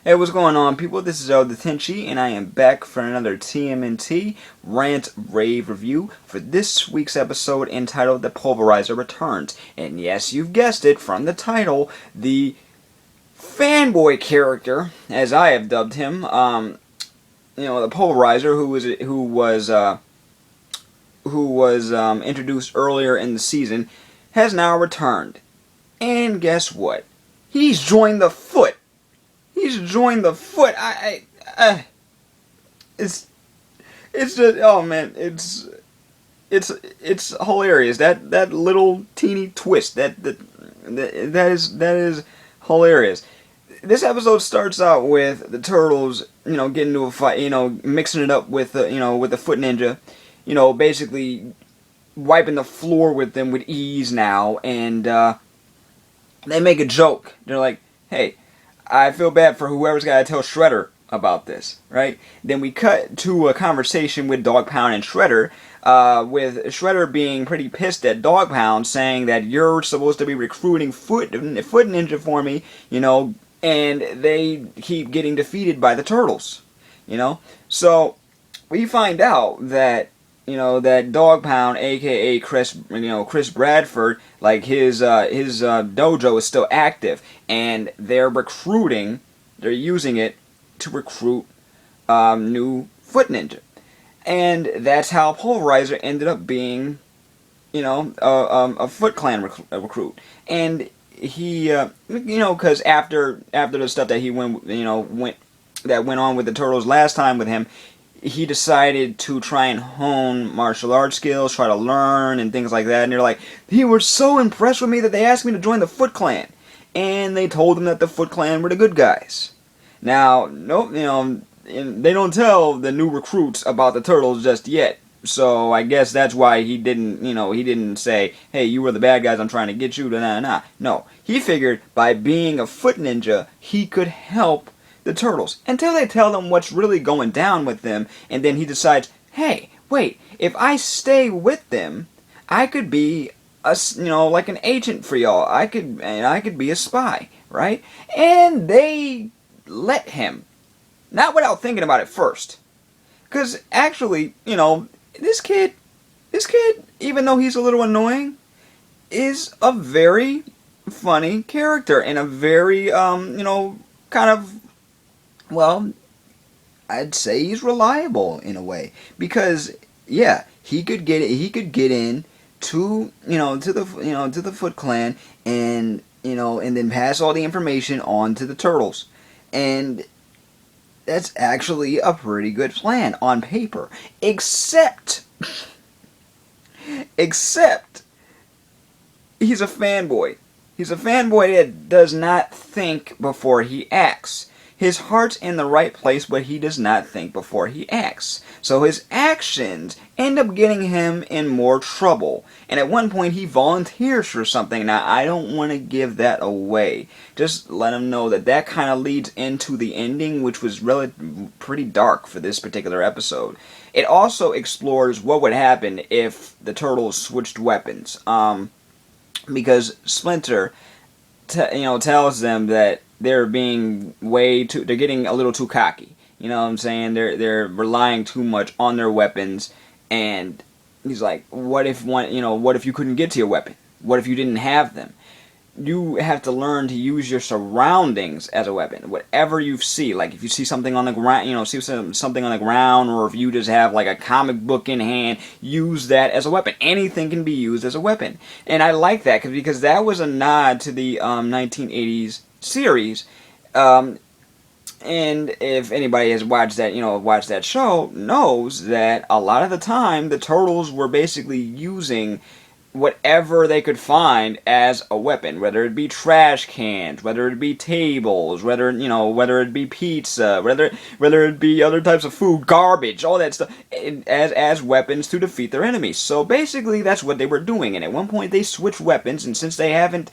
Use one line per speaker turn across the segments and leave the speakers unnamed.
Hey, what's going on, people? This is Elder Tenchi, and I am back for another TMNT Rant Rave review for this week's episode entitled The Pulverizer Returns. And yes, you've guessed it from the title, the fanboy character, as I have dubbed him, the Pulverizer, who was introduced earlier in the season, has now returned. And guess what? He's joined the Foot. He's joined the Foot. It's just, oh man, it's hilarious. That little teeny twist that is hilarious. This episode starts out with the turtles, getting into a fight, mixing it up with with the Foot Ninja, basically wiping the floor with them with ease now, and they make a joke. They're like, "Hey, I feel bad for whoever's got to tell Shredder about this," right? Then we cut to a conversation with Dog Pound and Shredder, with Shredder being pretty pissed at Dog Pound, saying that you're supposed to be recruiting Foot Ninja for me, and they keep getting defeated by the Turtles, So we find out that that Dog Pound, aka Chris Bradford, like his dojo is still active, and they're using it to recruit new Foot Ninja, and that's how Pulverizer ended up being, a Foot Clan recruit, and he, because after the stuff that he went on with the Turtles last time with him, he decided to try and hone martial arts skills, try to learn and things like that. And they're like, he were so impressed with me that they asked me to join the Foot Clan. And they told him that the Foot Clan were the good guys. Now, nope, they don't tell the new recruits about the Turtles just yet. So I guess that's why he didn't say, "Hey, you were the bad guys, I'm trying to get you to nah." No, he figured by being a Foot Ninja, he could help the Turtles until they tell them what's really going down with them, and then he decides, hey, wait, if I stay with them, I could be like an agent for y'all. I could be a spy, right? And they let him, not without thinking about it first, because actually, this kid, even though he's a little annoying, is a very funny character and a very kind of, well, I'd say he's reliable in a way, because yeah, he could get in to the Foot Clan, and and then pass all the information on to the Turtles, and that's actually a pretty good plan on paper, except he's a fanboy. He's a fanboy that does not think before he acts. His heart's in the right place, but he does not think before he acts. So his actions end up getting him in more trouble. And at one point he volunteers for something. Now, I don't want to give that away. Just let him know that kind of leads into the ending, which was pretty dark for this particular episode. It also explores what would happen if the Turtles switched weapons. Because Splinter tells them that they're getting a little too cocky. You know what I'm saying? They're relying too much on their weapons, and he's like, what if you couldn't get to your weapon? What if you didn't have them? You have to learn to use your surroundings as a weapon. Whatever you see, like if you see something on the ground, something on the ground, or if you just have like a comic book in hand, use that as a weapon. Anything can be used as a weapon, and I like that because that was a nod to the 1980s series. And if anybody has watched that show, knows that a lot of the time the Turtles were basically using whatever they could find as a weapon, whether it be trash cans, whether it be tables, whether it be pizza, whether it be other types of food, garbage, all that stuff, as weapons to defeat their enemies. So basically, that's what they were doing. And at one point, they switched weapons, and since they haven't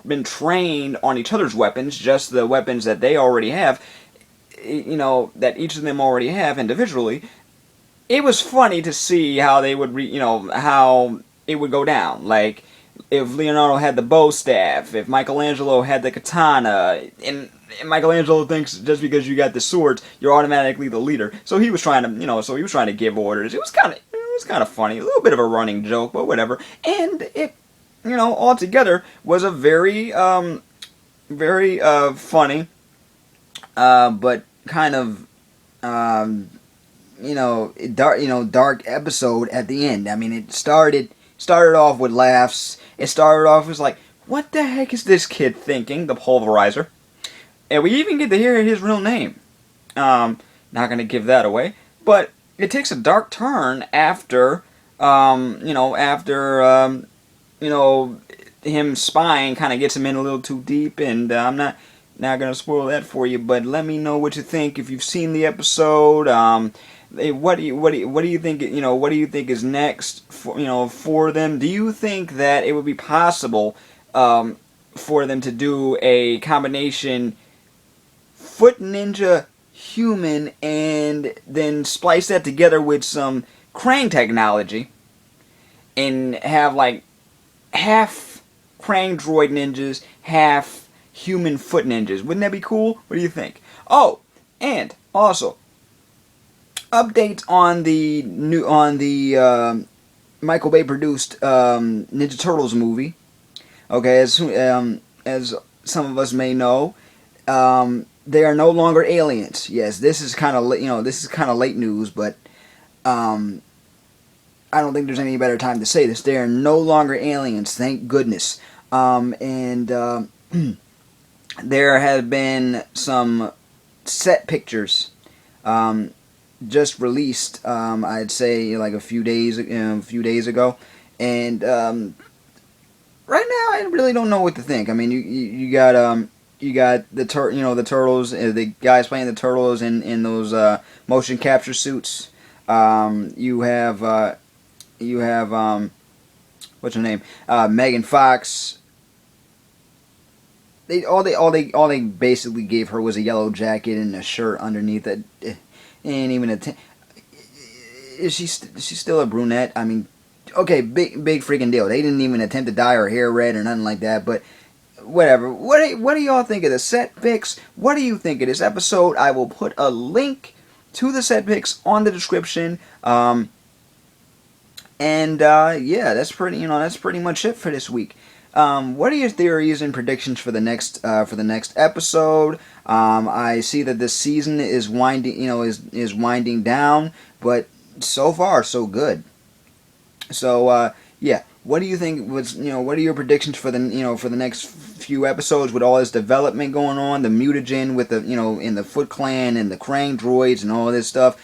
been trained on each other's weapons, just the weapons that they already have, that each of them already have individually. It was funny to see how they would how it would go down. Like, if Leonardo had the bow staff, if Michelangelo had the katana, and Michelangelo thinks just because you got the swords, you're automatically the leader. So he was trying to, so he was trying to give orders. It was kind of funny, a little bit of a running joke, but whatever. And it, altogether was a very, very funny, but kind of, dark episode at the end. I mean, it started off with laughs. It started off as like, what the heck is this kid thinking? The Pulverizer. And we even get to hear his real name. Not going to give that away. But it takes a dark turn after, him spying kind of gets him in a little too deep. And I'm not going to spoil that for you. But let me know what you think if you've seen the episode. What do you think? What do you think is next for them? Do you think that it would be possible for them to do a combination Foot Ninja human and then splice that together with some Krang technology and have like half Krang droid ninjas, half human foot ninjas? Wouldn't that be cool? What do you think? Oh, and also updates on the Michael Bay produced Ninja Turtles movie. Okay, as some of us may know, they are no longer aliens. Yes, this is kind of late news, but I don't think there's any better time to say this. They are no longer aliens, thank goodness. And there have been some set pictures just released. I'd say like a few days ago, and right now I really don't know what to think. I mean, you got the turtles, the guys playing the turtles in those motion capture suits. You have what's her name? Megan Fox. All they basically gave her was a yellow jacket and a shirt underneath it. And even is she still a brunette? I mean, okay, big freaking deal. They didn't even attempt to dye her hair red or nothing like that, but whatever. What do y'all think of the set pics? What do you think of this episode? I will put a link to the set pics on the description. Yeah, that's pretty much it for this week. What are your theories and predictions for the next episode? I see that this season is winding down, but so far so good. So yeah, what do you think what are your predictions for the next few episodes with all this development going on, the mutagen with the in the Foot Clan and the Krang droids and all this stuff?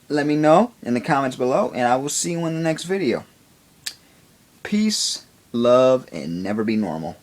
Let me know in the comments below, and I will see you in the next video. Peace, love, and never be normal.